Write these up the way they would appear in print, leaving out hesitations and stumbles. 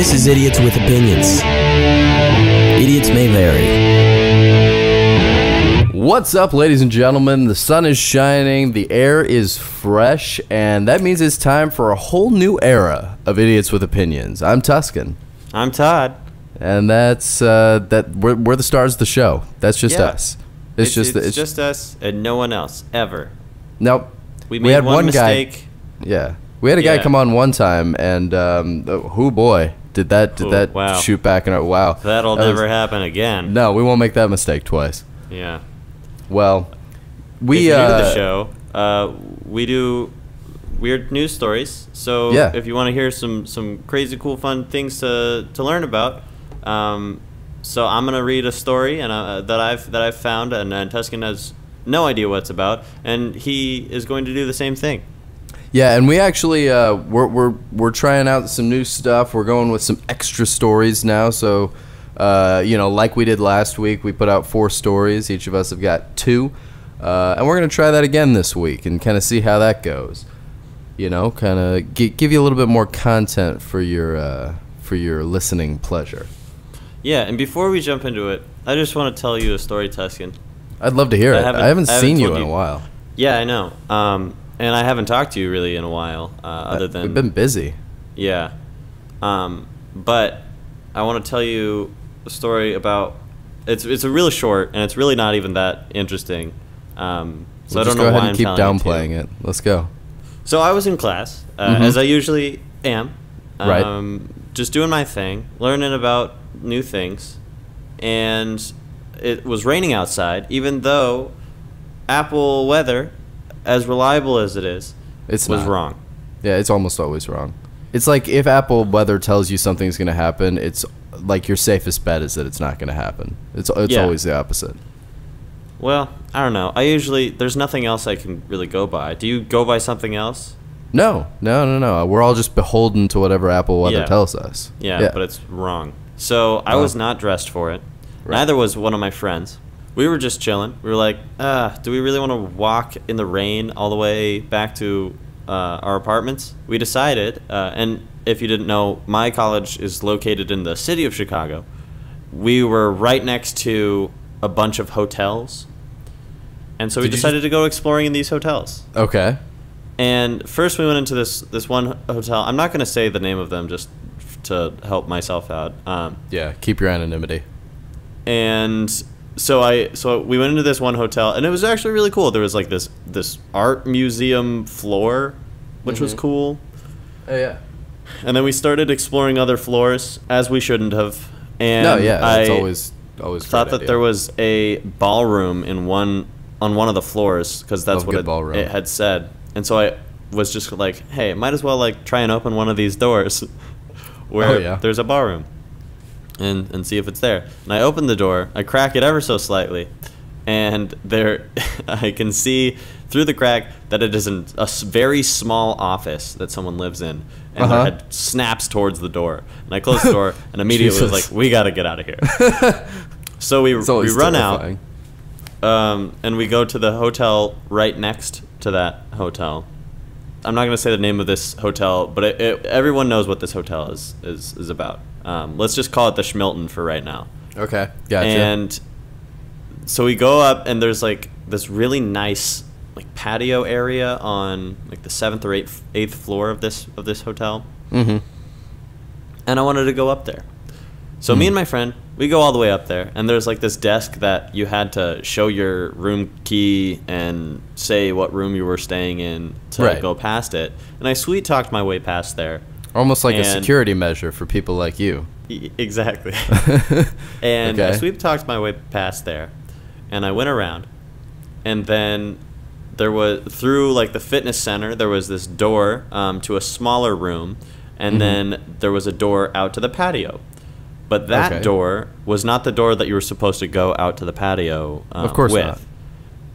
This is Idiots with Opinions. Idiots may vary. What's up, ladies and gentlemen? The sun is shining, the air is fresh, and that means it's time for a whole new era of Idiots with Opinions. I'm Tuscan. I'm Todd. And that's we're the stars of the show. That's just us. It's just us and no one else ever. Nope. We made had one guy. mistake. Yeah. We had a guy come on one time, and oh boy, did that wow. shoot back in our wow. That'll never happen again. No, we won't make that mistake twice. Yeah. Well, if you're new to the show, we do weird news stories. So if you want to hear some crazy, cool, fun things to learn about, so I'm gonna read a story and that I've found, and Tuscan has no idea what it's about, and he is going to do the same thing. Yeah, and we actually we're trying out some new stuff. We're going with some extra stories now. So, like we did last week, we put out 4 stories. Each of us have got 2, and we're gonna try that again this week and kind of see how that goes. You know, kind of give you a little bit more content for your listening pleasure. Yeah, and before we jump into it, I just want to tell you a story, Tuscan. I'd love to hear it. I haven't seen you in a while. Yeah, I know. And I haven't talked to you really in a while, other than... We've been busy. Yeah. But I want to tell you a story about... It's a really short, and it's really not even that interesting. So I don't know why I'm keep downplaying it. Let's go. So I was in class, as I usually am. Right. Just doing my thing, learning about new things. And it was raining outside, even though Apple weather... as reliable as it is, was wrong. Yeah, it's almost always wrong. It's like if Apple weather tells you something's going to happen, it's like your safest bet is that it's not going to happen. It's always the opposite. Well, I don't know. There's nothing else I can really go by. Do you go by something else? No. We're all just beholden to whatever Apple weather tells us. Yeah, but it's wrong. So I was not dressed for it. Right. Neither was one of my friends. We were just chilling. We were like, do we really want to walk in the rain all the way back to our apartments? We decided, and if you didn't know, my college is located in the city of Chicago. We were right next to a bunch of hotels. And so we decided to go exploring in these hotels. Okay. And first we went into this one hotel. I'm not going to say the name of them just to help myself out. Yeah, keep your anonymity. And... So we went into this one hotel, and it was actually really cool. There was like this art museum floor, which was cool. Oh yeah. And then we started exploring other floors, as we shouldn't have. And it's always thought that there was a ballroom on one of the floors, because that's what it had said. And so I was just like, hey, might as well like try and open one of these doors where there's a ballroom. And see if it's there. And I open the door, I crack it ever so slightly, and there I can see through the crack that it is a very small office that someone lives in, and their head snaps towards the door. And I close the door, and immediately was like, we gotta get out of here. So we run out, and we go to the hotel right next to that hotel. I'm not gonna say the name of this hotel, but everyone knows what this hotel is about. Let's just call it the Schmilton for right now. Okay, gotcha. And so we go up, and there's like this really nice like patio area on like the 7th or 8th floor of this hotel. Mm-hmm. And I wanted to go up there. So me and my friend, we go all the way up there, and there's like this desk that you had to show your room key and say what room you were staying in to go past it. And I sweet talked my way past there. Almost like a security measure for people like you. Exactly. And I sweep talked my way past there, and I went around, and then there was, through like the fitness center, there was this door to a smaller room, and then there was a door out to the patio. But that door was not the door that you were supposed to go out to the patio of course with.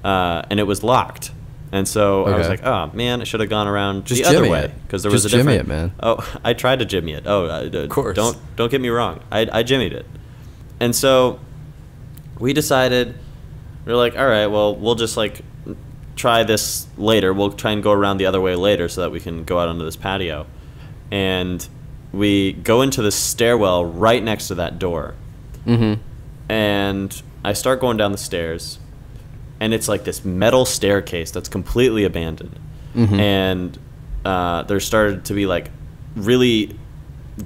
Not. And it was locked. And so I was like, oh, man, I should have gone around the other way. Because there was a different... Jimmy it, man. Oh, I tried to jimmy it. Oh, of course. Don't get me wrong. I jimmied it. And so we decided, we were like, all right, well, we'll just like try this later. We'll try and go around the other way later so that we can go out onto this patio. And we go into the stairwell right next to that door. Mm-hmm. And I start going down the stairs, and it's like this metal staircase that's completely abandoned. Mm-hmm. And there started to be like really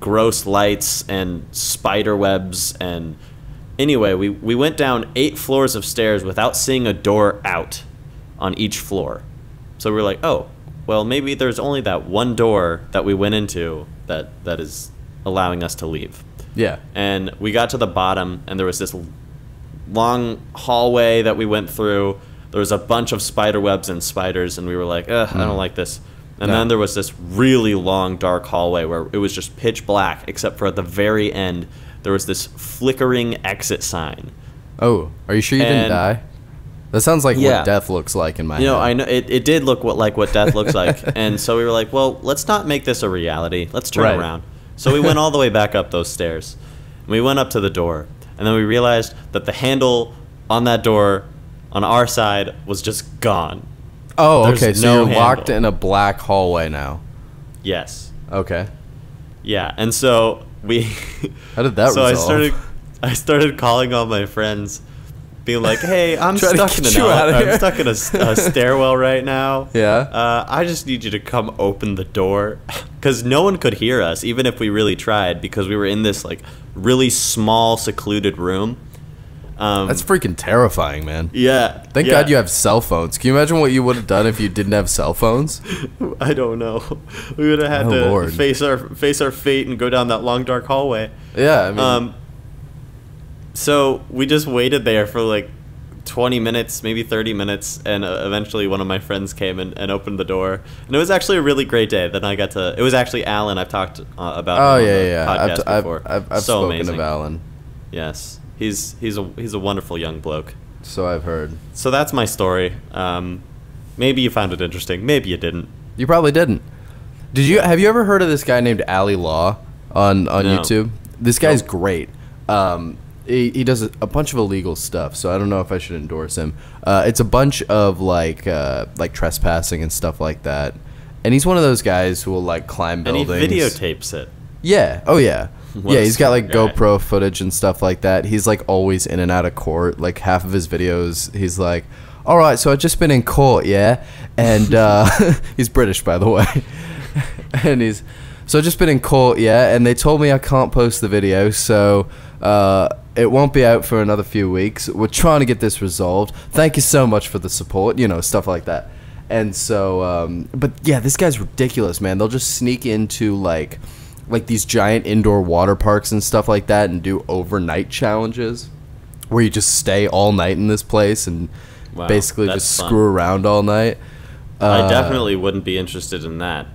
gross lights and spider webs. And anyway, we went down 8 floors of stairs without seeing a door out on each floor. So we were like, oh, well, maybe there's only that one door that we went into that is allowing us to leave. Yeah. And we got to the bottom, and there was this long hallway that we went through. There was a bunch of spider webs and spiders, and we were like, I don't like this. And then there was this really long, dark hallway where it was just pitch black, except for at the very end, there was this flickering exit sign. Oh, are you sure you didn't die? That sounds like what death looks like in my head. I know it did look like what death looks like. And so we were like, well, let's not make this a reality. Let's turn around. So we went all the way back up those stairs. And we went up to the door. And then we realized that the handle on that door on our side was just gone. Oh, okay. So you're locked in a black hallway now. Yes. Okay. Yeah. And so we... How did that resolve? So I started calling all my friends, being like, hey, I'm stuck in a stairwell right now. Yeah. I just need you to come open the door. Because no one could hear us, even if we really tried, because we were in this like really small, secluded room. That's freaking terrifying, man. Yeah. Thank God you have cell phones. Can you imagine what you would have done if you didn't have cell phones? I don't know. We would have had to face our fate and go down that long, dark hallway. Yeah, I mean... So we just waited there for like 20 minutes, maybe 30 minutes, and eventually one of my friends came and opened the door. And it was actually a really great day. Then I got to... It was actually Alan. I've talked about him on the podcast before. I've spoken of Alan. Yes. He's a wonderful young bloke. So I've heard. So that's my story. Maybe you found it interesting. Maybe you didn't. You probably didn't. Have you ever heard of this guy named Ali Law on YouTube? This guy's great. He does a bunch of illegal stuff, so I don't know if I should endorse him. It's a bunch of like trespassing and stuff like that. And he's one of those guys who will like climb buildings. And he videotapes it. Yeah. Oh yeah. Yeah, he's got like GoPro footage and stuff like that. He's like always in and out of court. Like half of his videos, he's like, all right, so I've just been in court, yeah? And he's British, by the way. And so I've just been in court, yeah? And they told me I can't post the video, so it won't be out for another few weeks. We're trying to get this resolved. Thank you so much for the support, stuff like that. And so, but yeah, this guy's ridiculous, man. They'll just sneak into like these giant indoor water parks and stuff like that and do overnight challenges where you just stay all night in this place and basically just screw around all night. I definitely wouldn't be interested in that.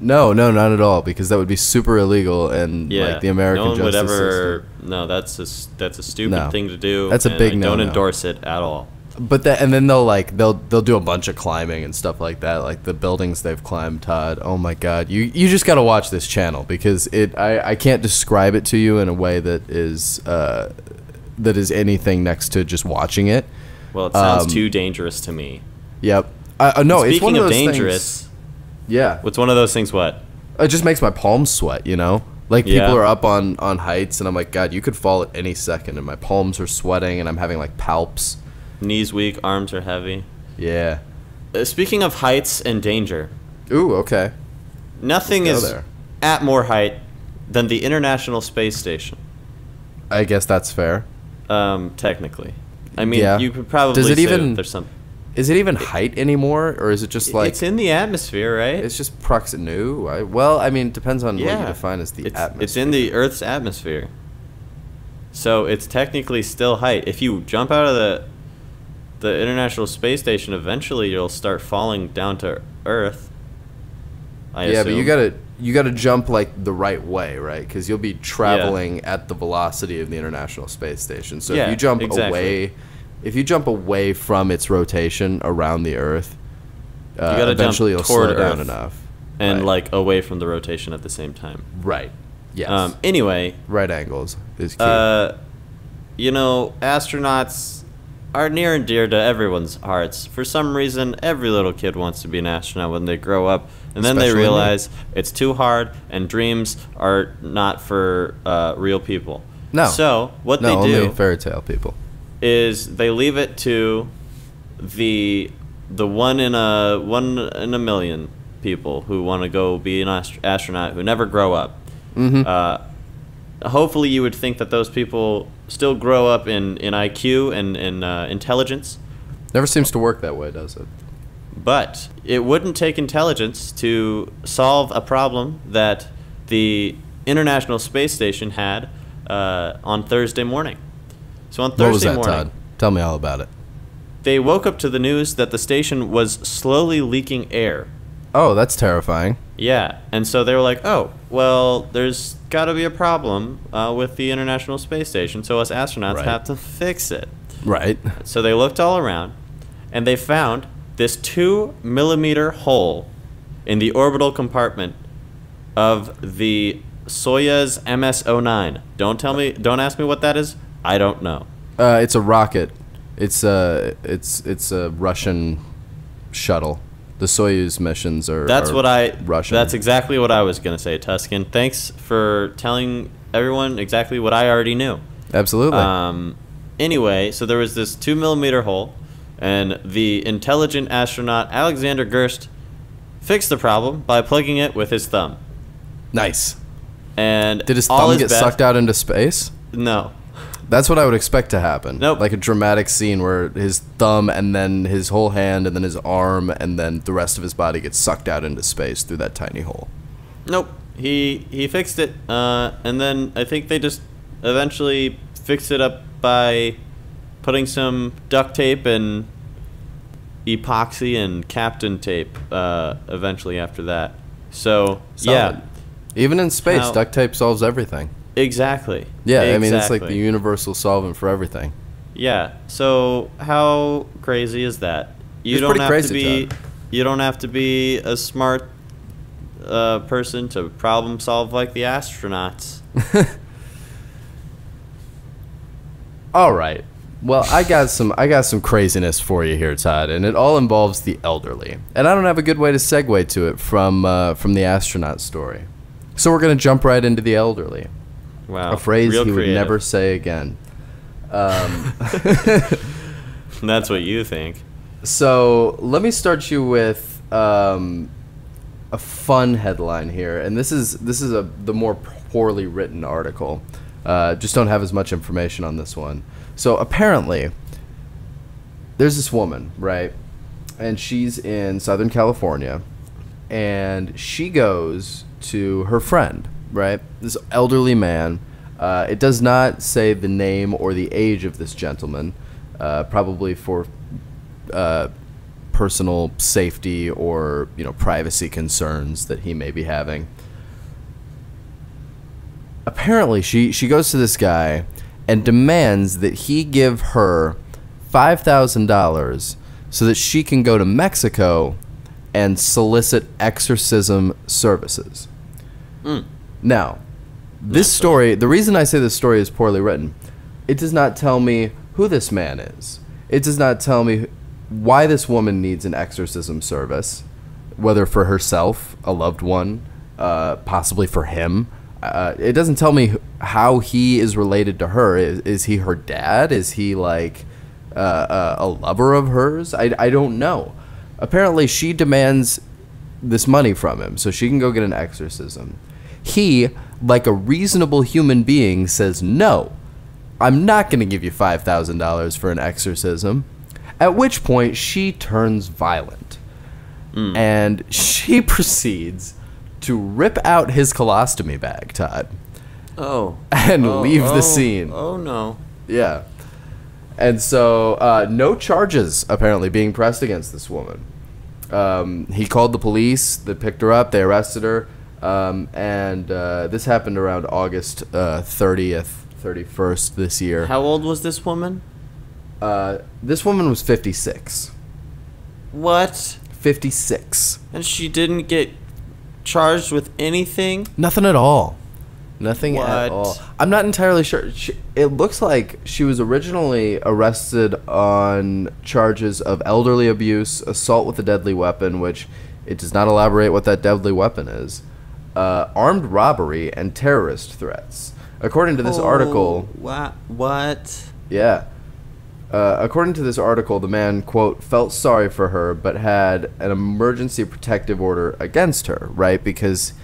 No, not at all, because that would be super illegal and like the American justice system. No, that's a stupid thing to do. That's a big no. Don't endorse it at all. But then they'll do a bunch of climbing and stuff like that, like the buildings they've climbed, Todd. Oh my God, you just got to watch this channel because I can't describe it to you in a way that is anything next to just watching it. Well, it sounds too dangerous to me. Yep. No, it's one of those dangerous. Things, yeah. What's one of those things? What? It just makes my palms sweat. Like people are up on heights, and I'm like, God, you could fall at any second, and my palms are sweating, and I'm having like palps. Knees weak, arms are heavy. Yeah. Speaking of heights and danger. Ooh, okay. Nothing is at more height than the International Space Station. I guess that's fair. Technically. I mean, you could probably say there's some... Is it even height anymore, or is it just like... It's in the atmosphere, right? It's just proximity. Well, I mean, it depends on what you define as the atmosphere. It's in the Earth's atmosphere. So it's technically still height. If you jump out of the International Space Station, eventually you'll start falling down to Earth. I assume. But you gotta jump like the right way, right? Because you'll be traveling at the velocity of the International Space Station. So if you jump away from its rotation around the Earth, eventually you'll slow down enough. And like away from the rotation at the same time. Right. Yes. Anyway. Right angles is key. Astronauts are near and dear to everyone's hearts. For some reason, every little kid wants to be an astronaut when they grow up, and then they realize it's too hard, and dreams are not for real people. No. So what they only do fairy tale people is they leave it to the one in a million people who want to go be an astronaut who never grow up. Mm-hmm. Hopefully, you would think that those people still grow up in IQ and intelligence. Never seems to work that way, does it? But it wouldn't take intelligence to solve a problem that the International Space Station had on Thursday morning. So on Thursday morning, Todd? Tell me all about it. They woke up to the news that the station was slowly leaking air. Oh, that's terrifying. Yeah, and so they were like, oh, well, there's got to be a problem with the International Space Station, so us astronauts have to fix it. Right. So they looked all around, and they found this 2-millimeter hole in the orbital compartment of the Soyuz MS-09. Don't ask me what that is. I don't know. It's a rocket. It's a Russian shuttle. The Soyuz missions are Russian. That's exactly what I was going to say, Tuscan. Thanks for telling everyone exactly what I already knew. Absolutely. Anyway, so there was this 2-millimeter hole, and the intelligent astronaut Alexander Gerst fixed the problem by plugging it with his thumb. Nice. And did his thumb get sucked out into space? No. That's what I would expect to happen. Nope. Like a dramatic scene where his thumb and then his whole hand and then his arm and then the rest of his body gets sucked out into space through that tiny hole. Nope. He fixed it, and then I think they just eventually fixed it up by putting some duct tape and epoxy and Captain tape eventually after that. So, yeah. Even in space, duct tape solves everything. Exactly. Yeah, I mean, it's like the universal solvent for everything. Yeah. So how crazy is that? You don't have to be a smart person to problem solve like the astronauts. All right. Well, I got some craziness for you here, Todd, and it all involves the elderly. And I don't have a good way to segue to it from the astronaut story. So we're going to jump right into the elderly. Wow. A phrase he would never say again. That's what you think. So let me start you with a fun headline here, and this is the more poorly written article. Just don't have as much information on this one. So apparently, there's this woman, right, and she's in Southern California, and she goes to her friend, right, this elderly man. It does not say the name or the age of this gentleman, probably for personal safety or privacy concerns that he may be having. Apparently, she goes to this guy and demands that he give her $5,000 so that she can go to Mexico and solicit exorcism services. Now, this story, the reason I say this story is poorly written, it does not tell me who this man is. It does not tell me why this woman needs an exorcism service, whether for herself, a loved one, possibly for him. It doesn't tell me how he is related to her. Is he her dad? Is he like a lover of hers? I don't know. Apparently, she demands this money from him so she can go get an exorcism. He, like a reasonable human being, says, no, I'm not going to give you $5,000 for an exorcism. At which point, she turns violent. And she proceeds to rip out his colostomy bag, Todd. Oh. And leave the scene. Oh, no. Yeah. And so, no charges, apparently, being pressed against this woman. He called the police. They picked her up. They arrested her. And this happened around August 30th, 31st this year. How old was this woman? This woman was 56. What? 56. And she didn't get charged with anything? Nothing at all. Nothing at all. I'm not entirely sure. It looks like she was originally arrested on charges of elderly abuse, assault with a deadly weapon, which it does not elaborate what that deadly weapon is, armed robbery, and terrorist threats. According to this article... What? Yeah. According to this article, the man, quote, felt sorry for her, but had an emergency protective order against her, right? Because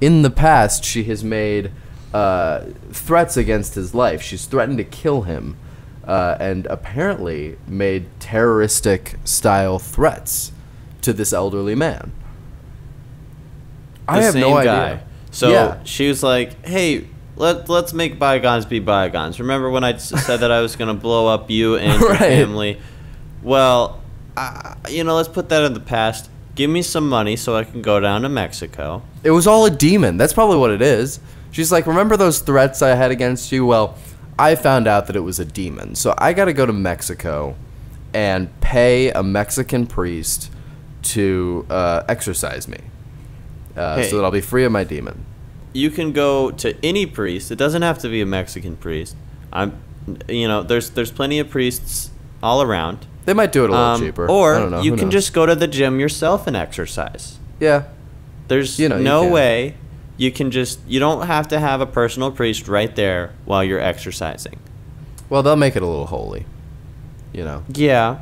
in the past, she has made threats against his life. She's threatened to kill him, and apparently made terroristic-style threats to this elderly man. I have no idea. So she was like, hey... Let's make bygones be bygones. Remember when I said that I was going to blow up you and your family? Well, let's put that in the past. Give me some money so I can go down to Mexico. It was all a demon. That's probably what it is. She's like, remember those threats I had against you? Well, I found out that it was a demon. So I got to go to Mexico and pay a Mexican priest to exorcise me so that I'll be free of my demon. You can go to any priest. It doesn't have to be a Mexican priest. There's plenty of priests all around. They might do it a little cheaper. Or I don't know. You can just go to the gym yourself and exercise. Yeah. There's no way you can just... You don't have to have a personal priest right there while you're exercising. Well, they'll make it a little holy. Yeah.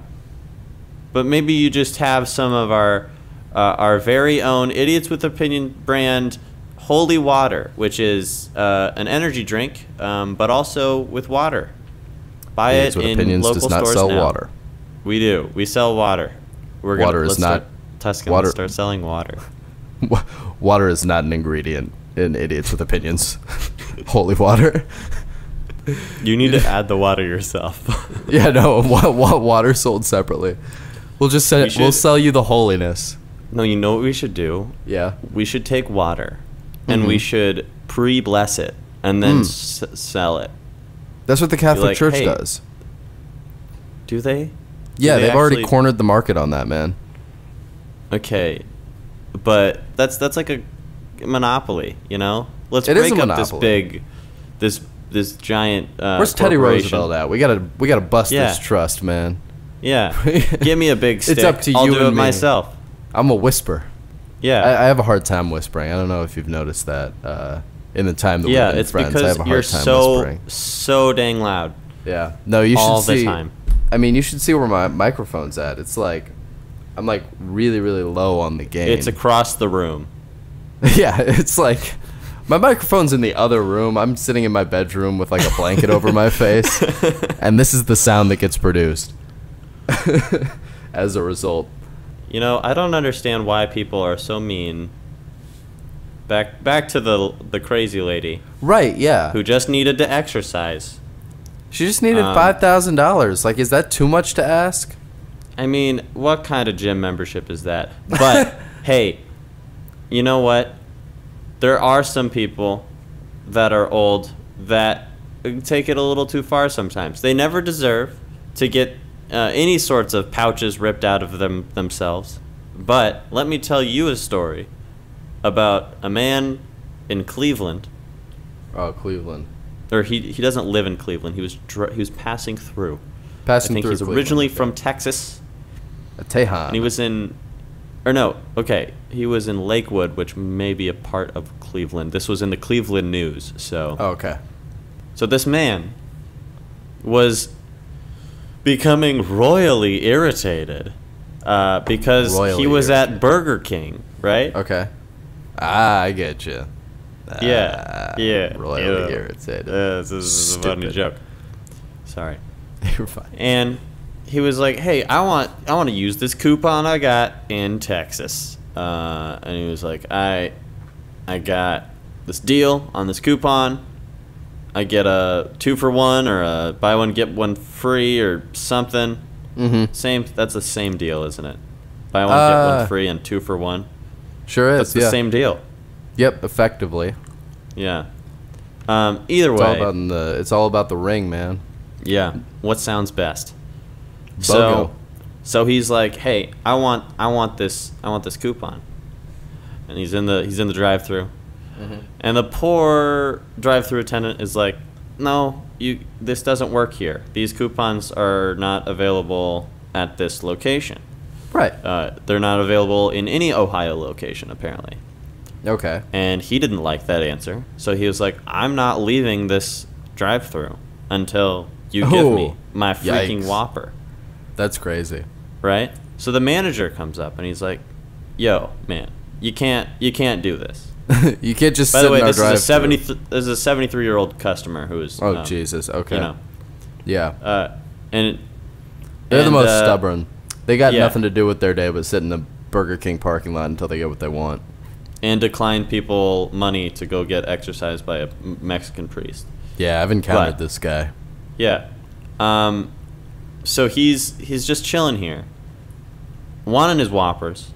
But maybe you just have some of our very own Idiots with Opinion brand... Holy water, which is an energy drink, but also with water. Buy it in Opinions local does not stores sell now. water. We do. We sell water. Let's start selling water. Water is not an ingredient in Idiots with Opinions. Holy water. You need to add the water yourself. Yeah, no. Water sold separately. We'll just we'll sell you the holiness. No, you know what we should do? Yeah. We should take water. And we should pre-bless it and then sell it. That's what the Catholic Church does. Do they? Yeah, they've already cornered the market on that, man. Okay, but that's like a monopoly, Let's break up monopoly. this giant. Where's Teddy Roosevelt at? We gotta bust this trust, man. Yeah, give me a big stick. It's up to you. I'll do it me. myself. I'm a whisper. Yeah, I have a hard time whispering. I don't know if you've noticed that in the time that we've been friends. I have a hard time whispering. So dang loud. Yeah. No, you should see. All the time. I mean, you should see where my microphone's at. It's like, I'm like really, really low on the gain. It's across the room. Yeah, it's like, my microphone's in the other room. I'm sitting in my bedroom with like a blanket over my face. And this is the sound that gets produced as a result. I don't understand why people are so mean. Back to the crazy lady. Right, yeah. Who just needed to exercise. She just needed $5,000. Like, is that too much to ask? I mean, what kind of gym membership is that? But, hey, you know what? There are some people that are old that take it a little too far sometimes. They never deserve to get... any sorts of pouches ripped out of themselves. But let me tell you a story about a man in Cleveland. Oh, Cleveland. Or he doesn't live in Cleveland. He was passing through. I think he's originally from Texas. Tejan. And he was in... he was in Lakewood, which may be a part of Cleveland. This was in the Cleveland News, so... Oh, okay. So this man was... becoming royally irritated because he was at Burger King, right? Okay. I get you. Yeah. Royally irritated. This is a funny joke. Sorry. You're fine. And he was like, "Hey, I want to use this coupon I got in Texas." And he was like, "I got this deal on this coupon. I get a 2-for-1 or a buy one get one free or something." Mm-hmm. That's the same deal, isn't it? Buy one get one free and 2-for-1. Sure is. That's the same deal. Yep, effectively. Yeah. Either way, it's all about the ring, man. Yeah. What sounds best? Bogo. So he's like, "Hey, I want this coupon," and he's in the drive-through, And the poor drive-through attendant is like, no, this doesn't work here. These coupons are not available at this location. Right. They're not available in any Ohio location, apparently. Okay. And he didn't like that answer, so he was like, I'm not leaving this drive-thru until you give me my freaking Whopper. That's crazy. Right? So the manager comes up and he's like, yo, man, you can't do this. You can't just By sit the way, in our this drive-thru. is a 73-year-old customer who is Jesus, okay. You know. Yeah. And they're the most stubborn. They got yeah. nothing to do with their day but sit in the Burger King parking lot until they get what they want. And decline people money to go get exercised by a Mexican priest. Yeah, I've encountered this guy. Yeah. So he's just chilling here, wanting his Whoppers.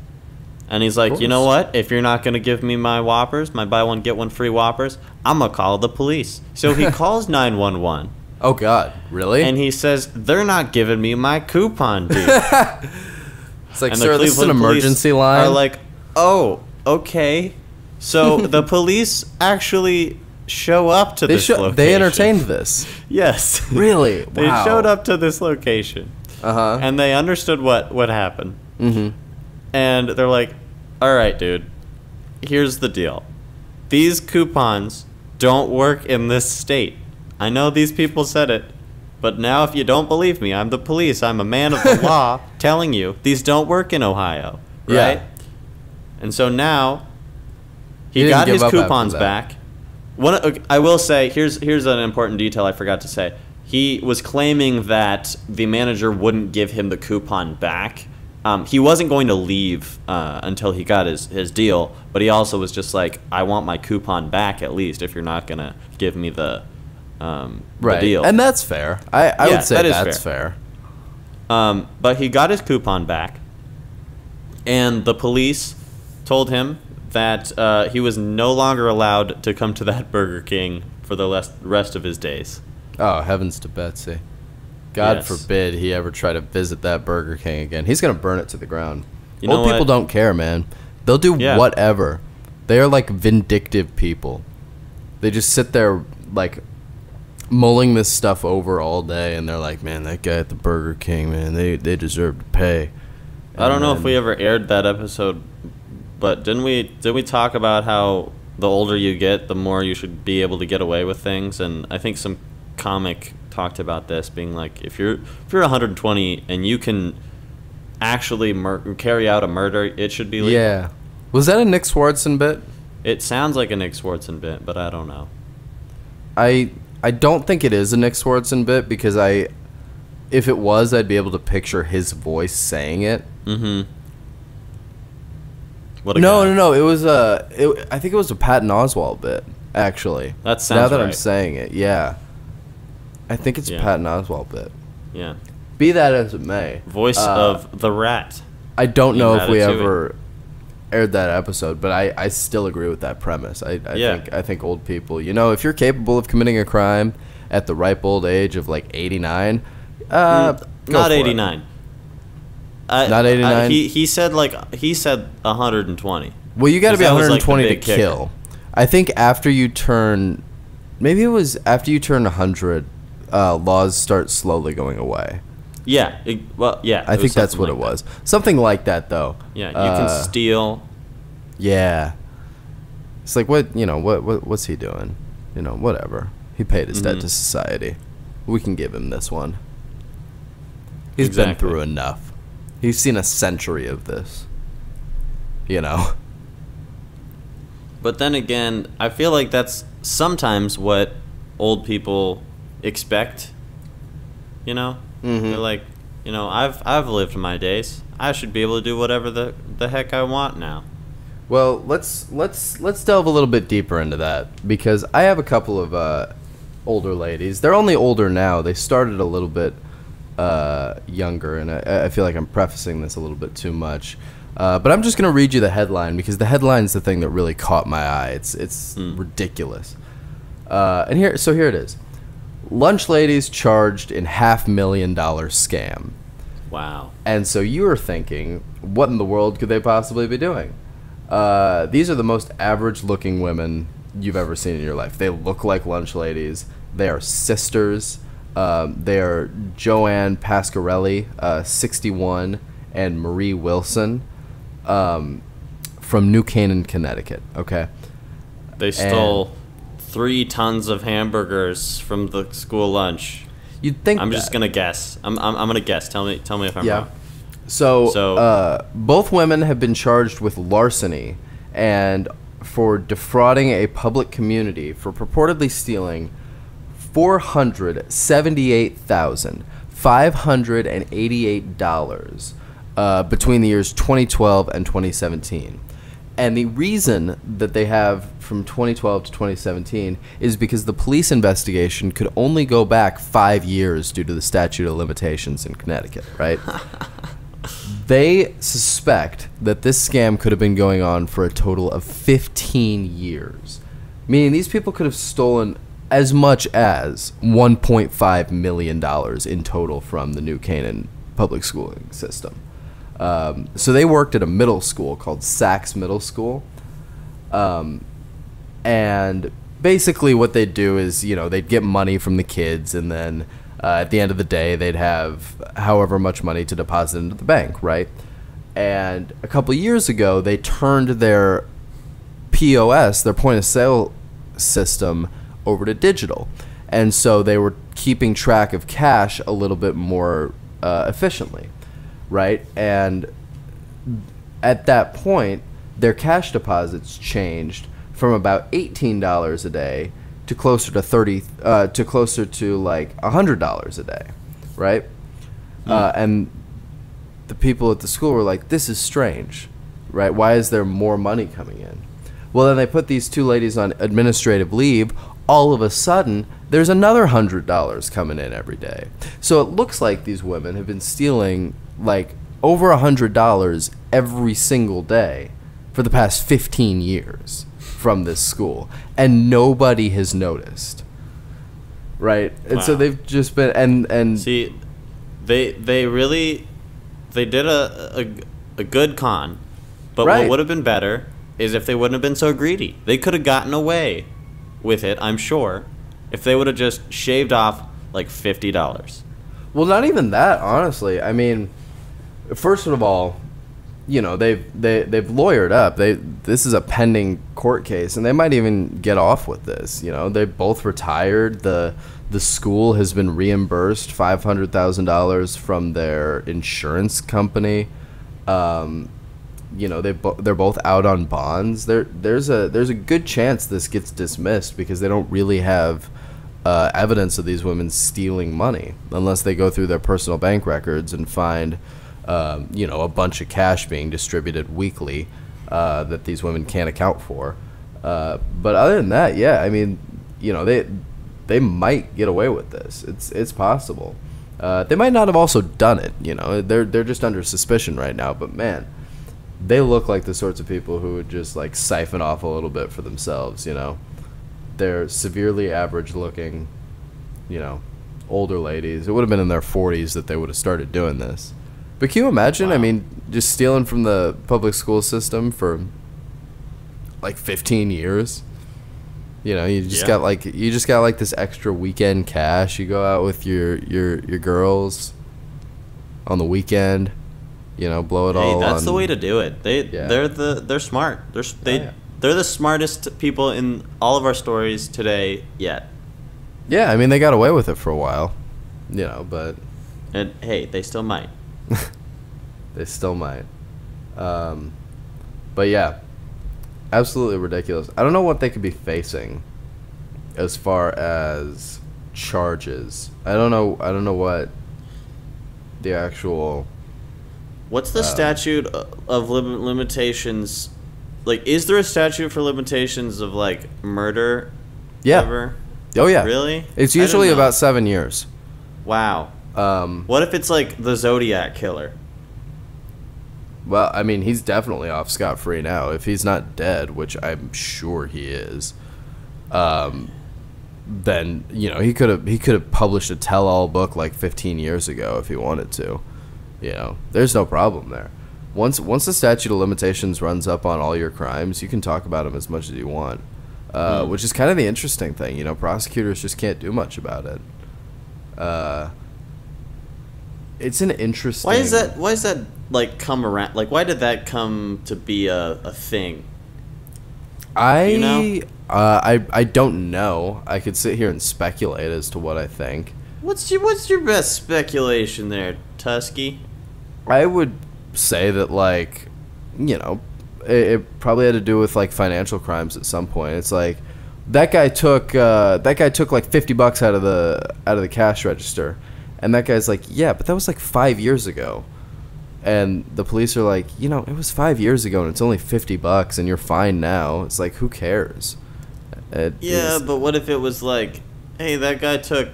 And he's like, you know what? If you're not going to give me my Whoppers, my buy one, get one free Whoppers, I'm going to call the police. So he calls 911. Oh, God. Really? And he says, they're not giving me my coupon, dude. It's like, sir, this is an emergency line? Are like, oh, okay. So the police actually show up to this location. They entertained this. Yes. Really? Wow. They showed up to this location. Uh-huh. And they understood what happened. Mm-hmm. And they're like, all right, dude, here's the deal. These coupons don't work in this state. I know these people said it, but now if you don't believe me, I'm the police. I'm a man of the law telling you these don't work in Ohio, right? Yeah. And so now he got his coupons back. I will say, here's an important detail I forgot to say. He was claiming that the manager wouldn't give him the coupon back. He wasn't going to leave until he got his deal, but he also was just like, I want my coupon back at least if you're not going to give me the deal. And that's fair. I would say that's fair. But he got his coupon back, and the police told him that he was no longer allowed to come to that Burger King for the rest of his days. Oh, heavens to Betsy. God forbid he ever try to visit that Burger King again. He's going to burn it to the ground. Old people don't care, man. They'll do whatever. They are like vindictive people. They just sit there like mulling this stuff over all day, and they're like, man, that guy at the Burger King, man, they deserve to pay. I don't know if we ever aired that episode, but did we talk about how the older you get, the more you should be able to get away with things? And I think some comic talked about this, being like, if you're 120 and you can actually carry out a murder, it should be legal. Yeah. Was that a Nick Swardson bit? It sounds like a Nick Swardson bit, but I don't know. I don't think it is a Nick Swardson bit, because if it was, I'd be able to picture his voice saying it. Mm-hmm. No. It was I think it was a Patton Oswalt bit, actually. That sounds now that right. I'm saying it, yeah. I think it's a Patton Oswalt bit. Yeah. Be that as it may. Voice of the rat. I don't know if we ever aired that episode, but I still agree with that premise. I think old people, if you're capable of committing a crime at the ripe old age of like 89, not 89. Not 89. He said 120. Well, you got to be 120 like to kill. I think after you turn, maybe it was after you turn 100, laws start slowly going away. Yeah. I think that's what it was. Something like that, though. Yeah, you can steal. Yeah. It's like, what's he doing? Whatever. He paid his debt to society. We can give him this one. He's been through enough. He's seen a century of this. But then again, I feel like that's sometimes what old people expect. They're like, I've lived my days. I should be able to do whatever the heck I want now. Well, let's delve a little bit deeper into that, because I have a couple of older ladies. They're only older now. They started a little bit younger, and I feel like I'm prefacing this a little bit too much. But I'm just going to read you the headline, because the headline's the thing that really caught my eye. It's ridiculous. And here it is. Lunch ladies charged in $500,000 scam. Wow. And so you were thinking, what in the world could they possibly be doing? These are the most average-looking women you've ever seen in your life. They look like lunch ladies. They are sisters. They are Joanne Pasquarelli, 61, and Marie Wilson, from New Canaan, Connecticut. Okay. They stole 3 tons of hamburgers from the school lunch. You'd think I'm just gonna guess. I'm gonna guess. Tell me if I'm wrong. So both women have been charged with larceny and for defrauding a public community for purportedly stealing $478,588 between the years 2012 and 2017. And the reason that they have from 2012 to 2017 is because the police investigation could only go back 5 years due to the statute of limitations in Connecticut, right? They suspect that this scam could have been going on for a total of 15 years, meaning these people could have stolen as much as $1.5 million in total from the New Canaan public schooling system. So they worked at a middle school called Sachs Middle School. And basically what they'd do is, they'd get money from the kids, and then at the end of the day, they'd have however much money to deposit into the bank, right? And a couple of years ago, they turned their POS, their point of sale system, over to digital. And so they were keeping track of cash a little bit more efficiently, right? And at that point, their cash deposits changed from about $18 a day to closer to like $100 a day, right? And the people at the school were like, "This is strange, right? Why is there more money coming in?" Well, then they put these 2 ladies on administrative leave. All of a sudden, there's another $100 coming in every day. So it looks like these women have been stealing like over $100 every single day for the past 15 years from this school, and nobody has noticed, right? And so they've just been and see, they did a good con, but what would have been better is if they wouldn't have been so greedy. They could have gotten away with it, I'm sure, if they would have just shaved off like $50. Well, not even that, honestly. I mean, first of all, they've lawyered up. This is a pending court case, and they might even get off with this. They both retired. The school has been reimbursed $500,000 from their insurance company. They're both out on bonds. There's a good chance this gets dismissed because they don't really have evidence of these women stealing money unless they go through their personal bank records and find a bunch of cash being distributed weekly that these women can't account for. But other than that, yeah, I mean, they might get away with this. It's possible. They might not have also done it. They're just under suspicion right now. But man, they look like the sorts of people who would just like siphon off a little bit for themselves. They're severely average looking, older ladies. It would have been in their 40s that they would have started doing this. But can you imagine? Wow. I mean, just stealing from the public school system for like 15 years. You just got like this extra weekend cash. You go out with your girls on the weekend. Blow it all. Hey, that's the way to do it. They're smart. They're the smartest people in all of our stories today yet. Yeah, I mean they got away with it for a while, but and hey, they still might. They still might. But yeah, absolutely ridiculous. I don't know what they could be facing as far as charges. I don't know what the actual. What's the statute of limitations? Like, is there a statute for limitations of like murder? Yeah. Ever? Oh yeah. Really? It's usually about 7 years. Wow. What if it's like the Zodiac killer? Well, I mean, he's definitely off scot-free now. If he's not dead, which I'm sure he is, then he could have published a tell-all book like 15 years ago if he wanted to. There's no problem there. once the statute of limitations runs up on all your crimes, you can talk about them as much as you want, which is kind of the interesting thing. You know, prosecutors just can't do much about it. It's an interesting. Why is that like come around? Like, why did that come to be a thing? You know? I don't know. I could sit here and speculate as to what I think. What's your best speculation there, Tusky? I would say that, like, you know, it probably had to do with like financial crimes at some point. It's like that guy took like $50 out of the cash register, and that guy's like, yeah, but that was like 5 years ago. And the police are like, you know, it was 5 years ago and it's only $50 and you're fine now. It's like, who cares? But what if it was like, hey, that guy took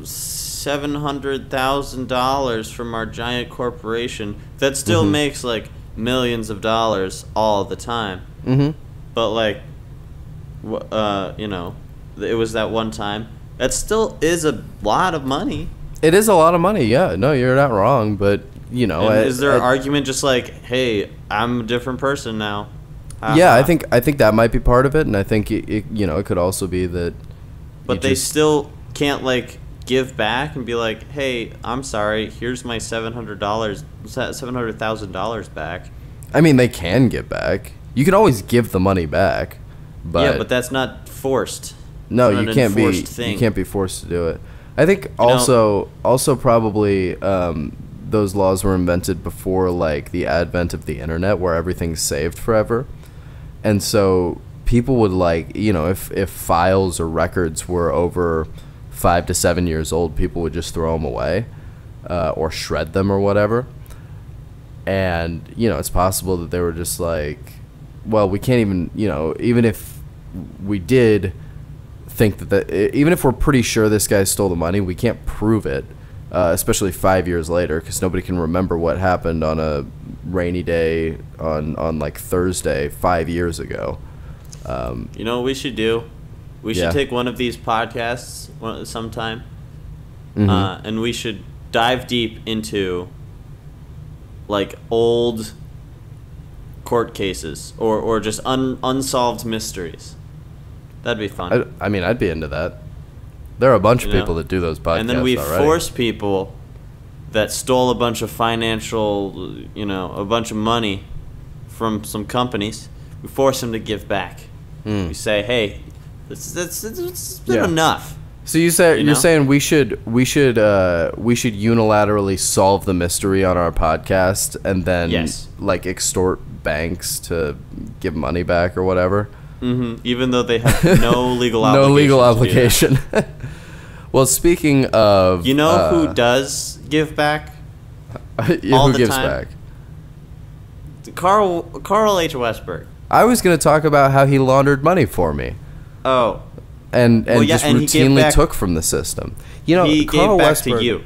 $700,000 from our giant corporation that still makes like millions of dollars all the time. Mm-hmm. But like, you know, it was that one time. That still is a lot of money. It is a lot of money, yeah. No, you're not wrong, but you know, is there an argument just like, hey, I'm a different person now? Yeah, I think that might be part of it, and I think it you know, it could also be that. But they still can't like give back and be like, hey, I'm sorry, here's my $700,000 back. I mean, they can give back. You can always give the money back, but yeah, but that's not forced. No, you can't be. You can't be forced to do it. I think also probably those laws were invented before like the advent of the internet, where everything's saved forever, and so people would like, you know, if files or records were over 5 to 7 years old, people would just throw them away or shred them or whatever. And you know, it's possible that they were just like, well, we can't even, you know, even if we did think that even if we're pretty sure this guy stole the money, we can't prove it, especially 5 years later, because nobody can remember what happened on a rainy day on like Thursday 5 years ago. You know what we should do? We should take one of these podcasts sometime, and we should dive deep into like old court cases or just unsolved mysteries. That'd be fun. I mean, I'd be into that. There are a bunch of people that do those podcasts. And then we already force people that stole a bunch of financial, you know, a bunch of money from some companies. We force them to give back. We say, hey, it's been enough. So you're saying we should unilaterally solve the mystery on our podcast and then like extort banks to give money back or whatever? Even though they have no legal obligation. No legal obligation. Well, speaking of, you know who does give back? Who gives back? Karl H. Westberg. I was going to talk about how he laundered money for me. Oh. And just routinely took from the system. You know, he gave back to you.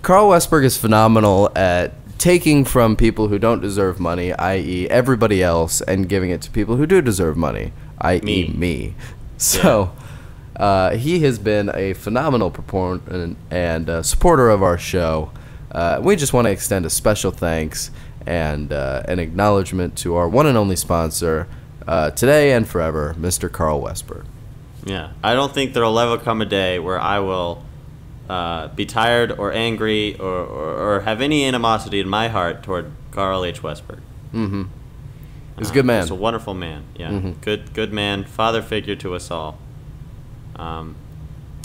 Karl Westberg is phenomenal at taking from people who don't deserve money, i.e. everybody else, and giving it to people who do deserve money, i.e. me. So he has been a phenomenal proponent and supporter of our show. We just want to extend a special thanks and an acknowledgement to our one and only sponsor today and forever, Mr. Karl Westberg. Yeah, I don't think there'll ever come a day where I will be tired or angry or have any animosity in my heart toward Karl H. Westberg. He's a good man. He's a wonderful man. Yeah, good man, father figure to us all.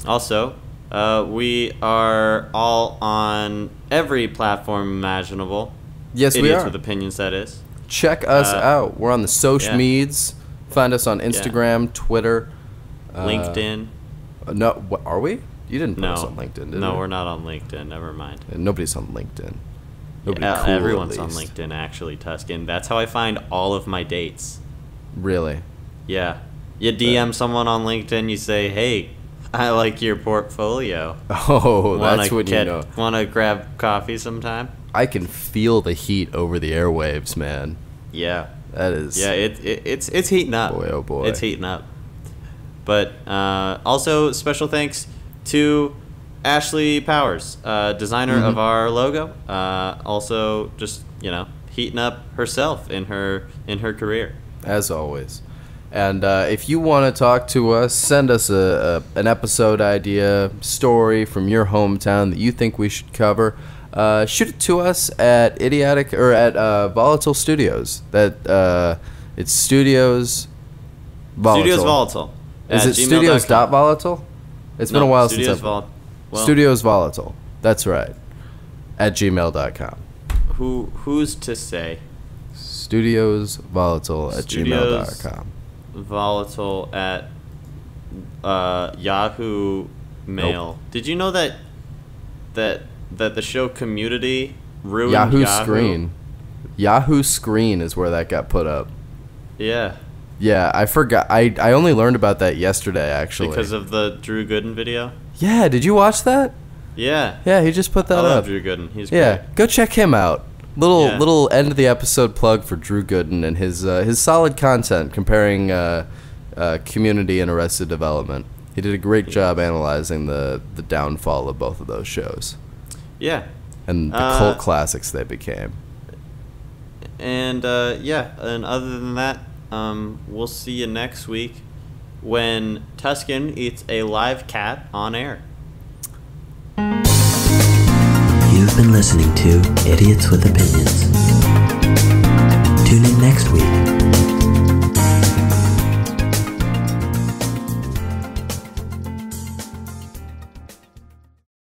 Also, we are all on every platform imaginable. Yes, we are. Idiots with Opinions, that is. Check us out. We're on the social meds. Find us on Instagram, Twitter, LinkedIn. No, what are we? You didn't put us on LinkedIn, did you? No, we're not on LinkedIn. Never mind. Nobody's on LinkedIn. Everyone's on LinkedIn, actually, Tuscan. That's how I find all of my dates. Really? Yeah. You DM someone on LinkedIn, you say, hey, I like your portfolio. Oh, that's when you know. Want to grab coffee sometime? I can feel the heat over the airwaves, man. Yeah. That is... Yeah, it's heating up. Boy, oh boy. It's heating up. But also, special thanks to Ashley Powers, designer of our logo. Also, just, you know, heating up herself in her career. As always. And if you want to talk to us, send us an episode idea, story from your hometown that you think we should cover. Shoot it to us at Idiotic or at Volatile Studios. It's Studios Volatile. Studios Volatile. Is it Studios.volatile? It's been a while since I've... Studios Volatile. That's right. At gmail.com. Who's to say? Studios Volatile at gmail.com. Volatile at Yahoo Mail. Nope. Did you know that the show Community ruined Yahoo Screen? Yahoo Screen is where that got put up. Yeah. Yeah, I forgot. I only learned about that yesterday, actually. Because of the Drew Gooden video? Yeah, did you watch that? Yeah. Yeah, he just put that up. I love Drew Gooden. He's great. Yeah, go check him out. Little end of the episode plug for Drew Gooden and his solid content comparing Community and Arrested Development. He did a great job analyzing the downfall of both of those shows. Yeah. And the cult classics they became. And and other than that, we'll see you next week when Tuscan eats a live cat on air. You've been listening to Idiots with Opinions.